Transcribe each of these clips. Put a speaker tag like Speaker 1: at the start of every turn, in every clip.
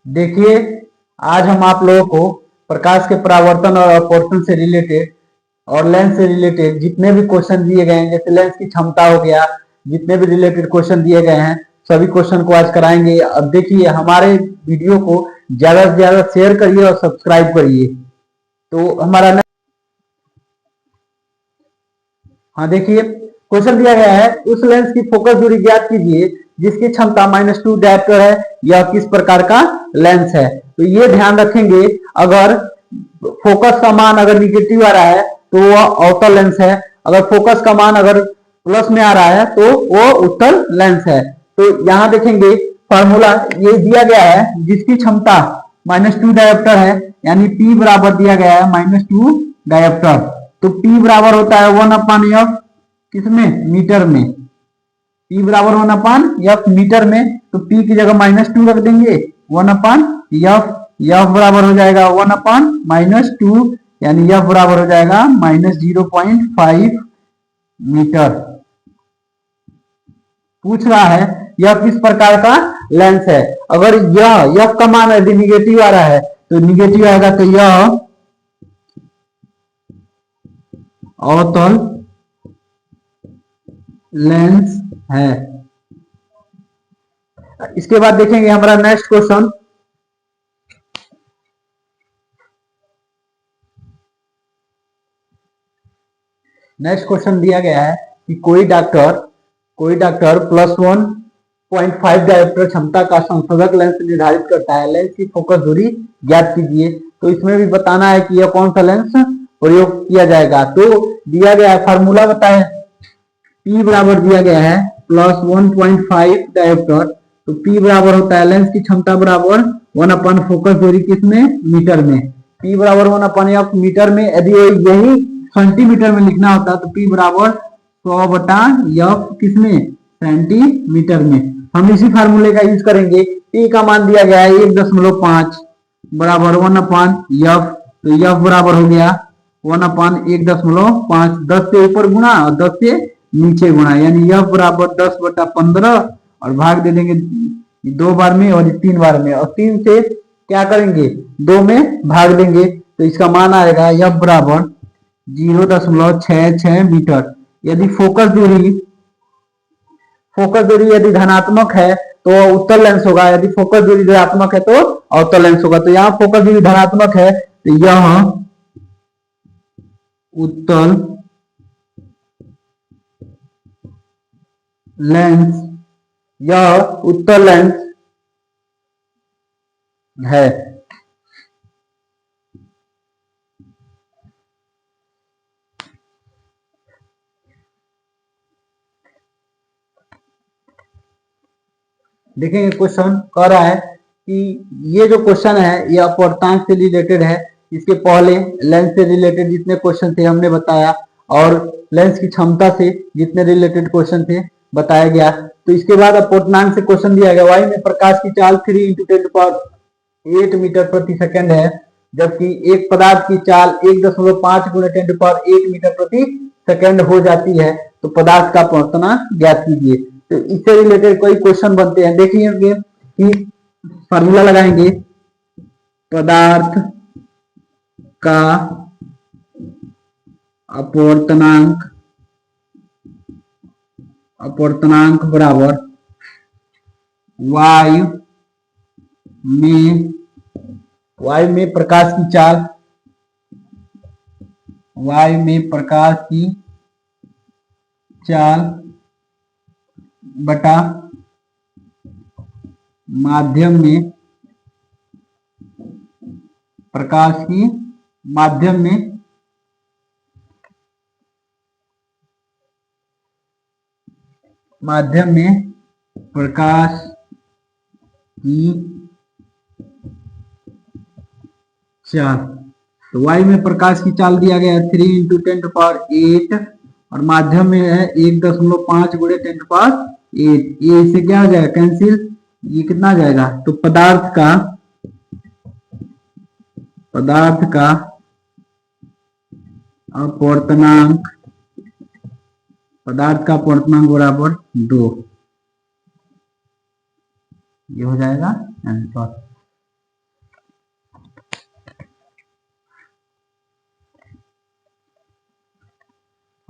Speaker 1: देखिए, आज हम आप लोगों को प्रकाश के परावर्तन और अपवर्तन से रिलेटेड और लेंस से रिलेटेड जितने भी क्वेश्चन दिए गए हैं, जैसे लेंस की क्षमता हो गया, जितने भी रिलेटेड क्वेश्चन दिए गए हैं सभी क्वेश्चन को आज कराएंगे। अब देखिए, हमारे वीडियो को ज्यादा से ज्यादा शेयर करिए और सब्सक्राइब करिए। तो हमारा हाँ, देखिए क्वेश्चन दिया गया है, उस लेंस की फोकस दूरी ज्ञात कीजिए जिसकी क्षमता -2 डायप्टर है, यह किस प्रकार का लेंस है। तो ये ध्यान रखेंगे, अगर फोकस का मान अगर निगेटिव आ रहा है तो वह अवतल लेंस है, अगर फोकस का मान अगर प्लस में आ रहा है तो वो उत्तल लेंस है। तो यहाँ देखेंगे फॉर्मूला ये दिया गया है, जिसकी क्षमता -2 डायप्टर है, यानी P बराबर दिया गया है -2 डायप्टर। तो P बराबर होता है 1/f, किसमें, मीटर में। P बराबर 1/f मीटर में, तो P की जगह -2 रख देंगे, 1/f, f बराबर हो जाएगा 1/-2, यानी f बराबर हो जाएगा -0.5 मीटर। पूछ रहा है यह किस प्रकार का लेंस है। अगर यह f का मान यदि निगेटिव आ रहा है तो निगेटिव आएगा, तो यह अवतल लेंस है। इसके बाद देखेंगे हमारा नेक्स्ट क्वेश्चन। नेक्स्ट क्वेश्चन दिया गया है कि कोई डॉक्टर +1.5 डायोप्टर क्षमता का संशोधक लेंस निर्धारित करता है, लेंस की फोकस दूरी ज्ञात कीजिए। तो इसमें भी बताना है कि यह कौन सा लेंस प्रयोग किया जाएगा। तो दिया गया है, फार्मूला बताए, P बराबर दिया गया है +1.5 डायोप्टर, तो P बराबर होता है लेंस की क्षमता बराबर 1/, फोकस दूरी किसमें, मीटर में। P बराबर 1/f मीटर में, यदि यही सेंटीमीटर में लिखना होता तो P बराबर 100/f किसमें, सेंटीमीटर में। हम इसी फार्मूले का यूज करेंगे। P का मान दिया गया है 1.5 बराबर 1/f, तो f बराबर हो गया 1/1.5, 10 से ऊपर गुणा और 10 से नीचे गुणा, यानी f बराबर 10/15, और भाग दे देंगे 2 बार में और 3 बार में, और 3 से क्या करेंगे, 2 में भाग देंगे, तो इसका मान आएगा f बराबर 0.66 मीटर। यदि फोकस दूरी यदि धनात्मक है तो उत्तल लेंस होगा, यदि फोकस दूरी ऋणात्मक है तो अवतल लेंस होगा। तो यहाँ फोकस दूरी धनात्मक है, तो यह उत्तल लेंस, यह उत्तल लेंस है। देखेंगे क्वेश्चन कह रहा है कि ये जो क्वेश्चन है ये अपवर्तांक से रिलेटेड है। इसके पहले लेंस से रिलेटेड जितने क्वेश्चन थे हमने बताया, और लेंस की क्षमता से जितने रिलेटेड क्वेश्चन थे बताया गया। तो इसके बाद अपवर्तनांक से क्वेश्चन दिया गया, वायु में प्रकाश की चाल 3 × 10⁸ मीटर प्रति सेकंड है, जबकि एक पदार्थ की चाल 1.5 × 10⁸ मीटर प्रति सेकंड हो जाती है। तो पदार्थ का अपवर्तनांक ज्ञात कीजिए। तो इससे रिलेटेड कोई क्वेश्चन बनते हैं, देखिए कि फार्मूला लगाएंगे, पदार्थ का अपवर्तनांक बराबर वायु में प्रकाश की चाल बटा माध्यम में प्रकाश की चाल। तो वायु में प्रकाश की चाल दिया गया है 3 × 10⁸, और माध्यम में है 1.5 × 10⁸। ये इससे क्या हो जाएगा, कैंसिल, ये कितना आ जाएगा। तो पदार्थ का अपवर्तनांक बराबर 2, ये हो जाएगा आंसर।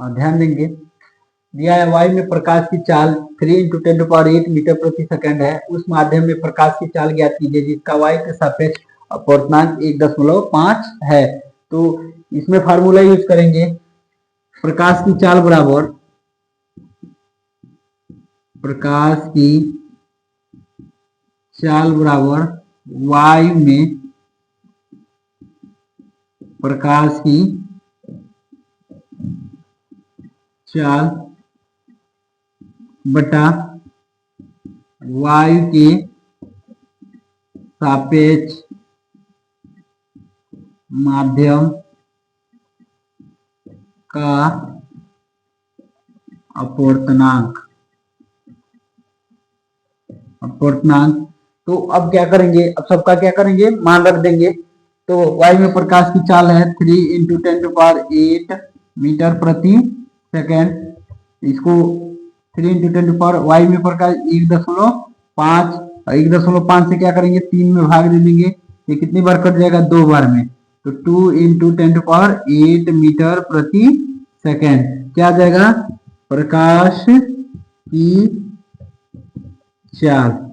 Speaker 1: और ध्यान देंगे, दिया है वायु में प्रकाश की चाल 3 × 10⁸ मीटर प्रति सेकंड है। उस माध्यम में प्रकाश की चाल ज्ञात कीजिए जिसका वायु के सापेक्ष अपवर्तनांक 1.5 है। तो इसमें फार्मूला यूज करेंगे, प्रकाश की चाल बराबर वायु में प्रकाश की चाल बटा वायु के सापेक्ष माध्यम का अपवर्तनांक। तो अब क्या करेंगे, अब सबका क्या करेंगे, मान रख देंगे। तो वायु में प्रकाश की चाल है 3 × 10⁸ मीटर प्रति सेकेंड। इसको 3 × 10 वायु में प्रकाश 1.5, 1.5 से क्या करेंगे, 3 में भाग दे देंगे। ये कितनी बार कट जाएगा, 2 बार में। तो 2 × 10⁸ मीटर प्रति सेकेंड क्या आ जाएगा, प्रकाश की चाल।